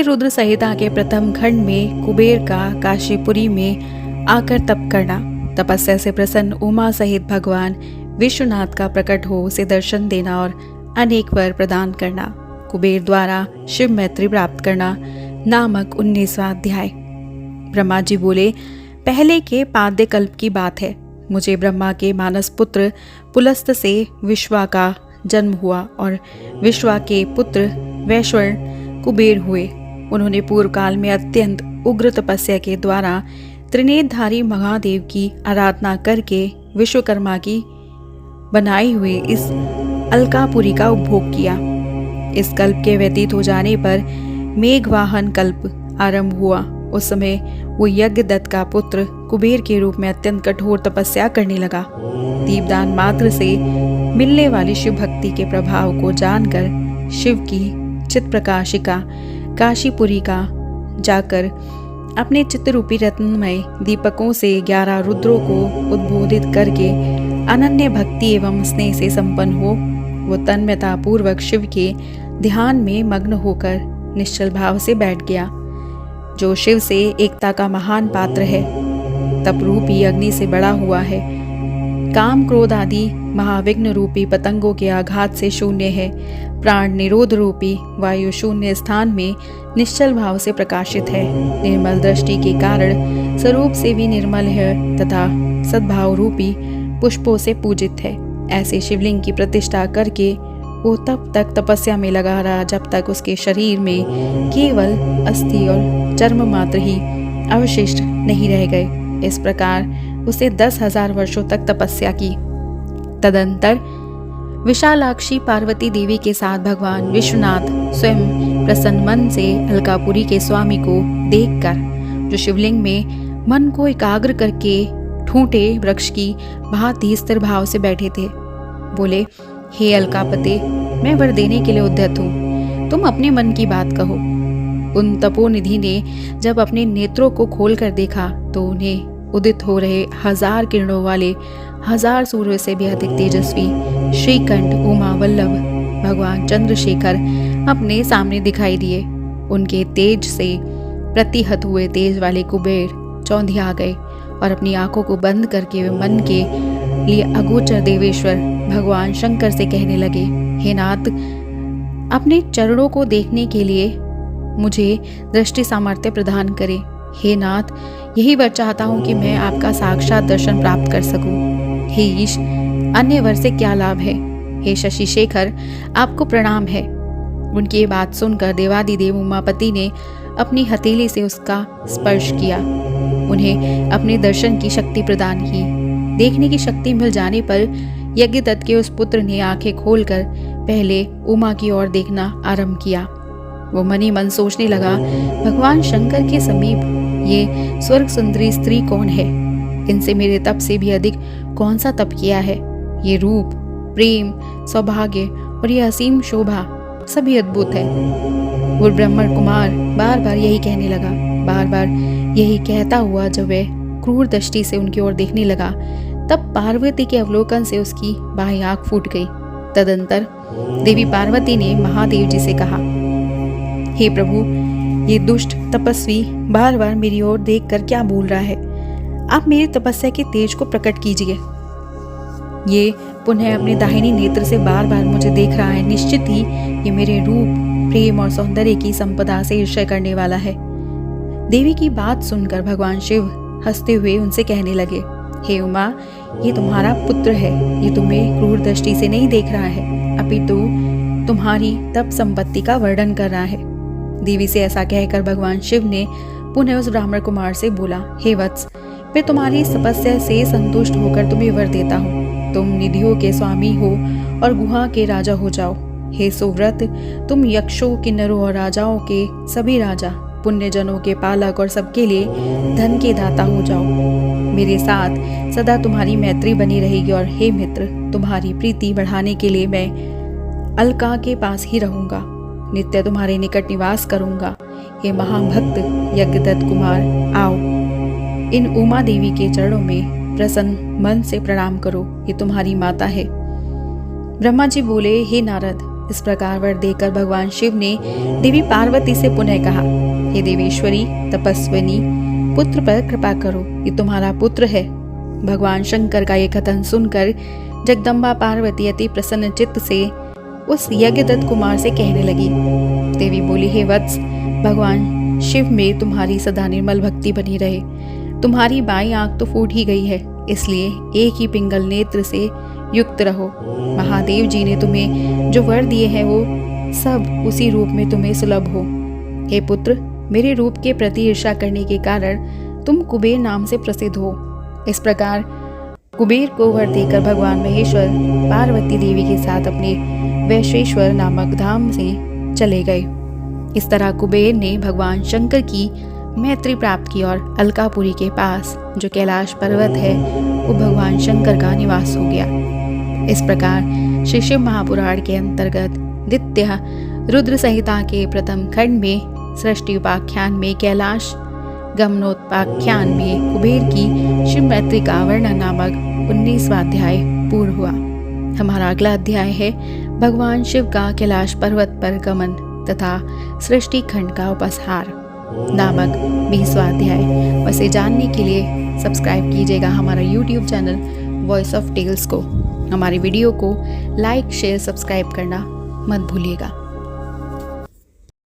रुद्र संहिता के प्रथम खंड में कुबेर का काशीपुरी में आकर तप करना, तपस्या से प्रसन्न उमा सहित भगवान विश्वनाथ का प्रकट हो उसे दर्शन देना और अनेक वर प्रदान करना, कुबेर द्वारा शिव मैत्री प्राप्त करना नामक 19वां अध्याय। ब्रह्मा जी बोले, पहले के पाद्य कल्प की बात है। मुझे ब्रह्मा के मानस पुत्र पुलस्त से विश्वा का जन्म हुआ और विश्वा के पुत्र वैश्वर्ण कुबेर हुए। उन्होंने पूर्व काल में अत्यंत उग्र तपस्या के द्वारा त्रिनेत्रधारी महादेव की आराधना करके विश्वकर्मा की बनाई हुई इस अलकापुरी का उपभोग किया। इस कल्प के व्यतीत हो जाने पर मेघवाहन कल्प आरंभ हुआ। उस समय वो यज्ञदत्त का पुत्र कुबेर के रूप में अत्यंत कठोर तपस्या करने लगा। दीपदान मात्र से मिलने वाली शिव भक्ति के प्रभाव को जानकर शिव की चित प्रकाशिका काशीपुरी का जाकर अपने चित्तरूपी रत्नमय दीपकों से 11 रुद्रों को उद्बोधित करके अनन्य भक्ति एवं स्नेह से संपन्न हो वो तन्मयता पूर्वक शिव के ध्यान में मग्न होकर निश्चल भाव से बैठ गया। जो शिव से एकता का महान पात्र है, तप रूपी अग्नि से बड़ा हुआ है, काम क्रोध आदि महाविघ्न रूपी पतंगों के आघात से शून्य है, प्राण निरोध रूपी वायु शून्य स्थान में निश्चल भाव से प्रकाशित है, निर्मल दृष्टि के कारण स्वरूप से भी निर्मल है तथा सद्भाव रूपी पुष्पों से पूजित है। ऐसे शिवलिंग की प्रतिष्ठा करके वो तब तक तपस्या में लगा रहा जब तक उसके शरीर में केवल अस्थि और चर्म मात्र ही अवशिष्ट नहीं रह गए। इस प्रकार उसे 10,000 वर्षों तक तपस्या की। तदंतर विशालाक्षी पार्वती देवी के साथ भगवान विश्वनाथ स्वयं प्रसन्न मन से अलकापुरी के स्वामी को देखकर, जो शिवलिंग में मन को एकाग्र करके ठूंठे वृक्ष की भांति स्थिर भाव से बैठे थे, बोले, हे अलकापते, मैं वर देने के लिए उद्यत हूँ, तुम अपने मन की बात कहो। उन तपोनिधि ने जब अपने नेत्रों को खोलकर देखा तो उन्हें उदित हो रहे 1000 किरणों वाले 1000 सूर्य से भी अधिक तेजस्वी श्रीकंठ उमा वल्लभ भगवान चंद्रशेखर अपने सामने दिखाई दिए। उनके तेज से प्रतिहत हुए तेज वाले कुबेर चौंधिया गए और अपनी आंखों को बंद करके वे मन के लिए अगोचर देवेश्वर भगवान शंकर से कहने लगे, हे नाथ, अपने चरणों को देखने के लिए मुझे दृष्टि सामर्थ्य प्रदान करें। हे नाथ, यही वर चाहता हूँ कि मैं आपका साक्षात दर्शन प्राप्त कर सकूं। हे ईश, अन्य वर से क्या लाभ है। हे शशि शेखर, आपको प्रणाम है। उनकी ये बात सुनकर देवादिदेव उमापति ने अपनी हथेली से उसका स्पर्श किया, उन्हें अपने दर्शन की शक्ति प्रदान की। देखने की शक्ति मिल जाने पर यज्ञदत्त के उस पुत्र ने आंखें खोलकर पहले उमा की ओर देखना आरंभ किया। वो मनी मन सोचने लगा, भगवान शंकर के समीप ये स्वर्ग सुंदरी स्त्री कौन है? इनसे मेरे तप से भी अधिक कौन सा तप किया है? ये रूप, प्रेम, सौभाग्य और ये असीम शोभा सभी अद्भुत है। वो ब्राह्मण कुमार बार बार यही कहने लगा। बार बार यही कहता हुआ जब वह क्रूर दृष्टि से उनकी ओर देखने लगा, तब पार्वती के अवलोकन से उसकी बाएं आंख फूट गई। तदंतर देवी पार्वती ने महादेव जी से कहा, हे प्रभु, ये दुष्ट तपस्वी बार बार मेरी ओर देखकर क्या बोल रहा है? आप मेरी तपस्या के तेज को प्रकट कीजिए। ये पुनः अपने दाहिनी नेत्र से बार बार मुझे देख रहा है। निश्चित ही ये मेरे रूप, प्रेम और सौंदर्य की संपदा से ईर्ष्या करने वाला है। देवी की बात सुनकर भगवान शिव हंसते हुए उनसे कहने लगे, हे उमा, ये तुम्हारा पुत्र है। ये तुम्हें क्रूर दृष्टि से नहीं देख रहा है, अपितु तुम्हारी तप संपत्ति का वर्णन कर रहा है। देवी से ऐसा कहकर भगवान शिव ने पुनः उस ब्राह्मण कुमार से बोला, हे वत्स, मैं तुम्हारी इस तपस्या से संतुष्ट होकर तुम्हें वर देता हूँ। तुम निधियों के स्वामी हो और गुहा के राजा हो जाओ। हे सुव्रत, तुम यक्षों, किन्नरों और राजाओं के सभी राजा, पुण्यजनों के पालक और सबके लिए धन के दाता हो जाओ। मेरे साथ सदा तुम्हारी मैत्री बनी रहेगी और हे मित्र, तुम्हारी प्रीति बढ़ाने के लिए मैं अलका के पास ही रहूंगा, नित्य तुम्हारे निकट निवास करूंगा। हे महाभक्त यज्ञदत्त कुमार, आओ, इन उमा देवी के चरणों में प्रसन्न मन से प्रणाम करो। ये तुम्हारी माता है। ब्रह्मा जी बोले, हे नारद, इस प्रकार वर देकर भगवान शिव ने देवी पार्वती से पुनः कहा, हे देवेश्वरी तपस्विनी, पुत्र पर कृपा करो, ये तुम्हारा पुत्र है। भगवान शंकर का ये कथन सुनकर जगदम्बा पार्वती अति प्रसन्न चित्त से उस यज्ञदत्त कुमार से कहने लगी। देवी बोली, हे वत्स, भगवान शिव में तुम्हारी सदा निर्मल भक्ति बनी रहे। तुम्हारी बाईं आंख तो फूट ही गई है, इसलिए एक ही पिंगल नेत्र से युक्त रहो। महादेव जी ने तुम्हें जो वर दिए हैं वो सब उसी रूप में तुम्हें सुलभ हो। हे पुत्र, मेरे रूप के प्रति ईर्ष्या करने के कारण तुम कुबेर नाम से प्रसिद्ध हो। इस प्रकार कुबेर को वर देकर भगवान महेश्वर पार्वती देवी के साथ अपने वैश्वेश्वर नामक धाम से चले गए। इस तरह कुबेर ने भगवान शंकर की मैत्री प्राप्त की और अलकापुरी के पास जो कैलाश पर्वत है वो भगवान शंकर का निवास हो गया। इस प्रकार श्री शिव महापुराण के अंतर्गत द्वितीय रुद्र संहिता के प्रथम खंड में सृष्टि उपाख्यान में कैलाश गमनोपाख्यान में कुबेर की शिव मैत्री का वर्णन नामक 19वां अध्याय पूर्ण हुआ। हमारा अगला अध्याय है भगवान शिव का कैलाश पर्वत पर गमन तथा सृष्टि खंड का उपसंहार नामक 20वां अध्याय। वैसे जानने के लिए सब्सक्राइब कीजिएगा हमारा YouTube channel voice of tales को। हमारी वीडियो को लाइक शेयर सब्सक्राइब करना मत भूलिएगा।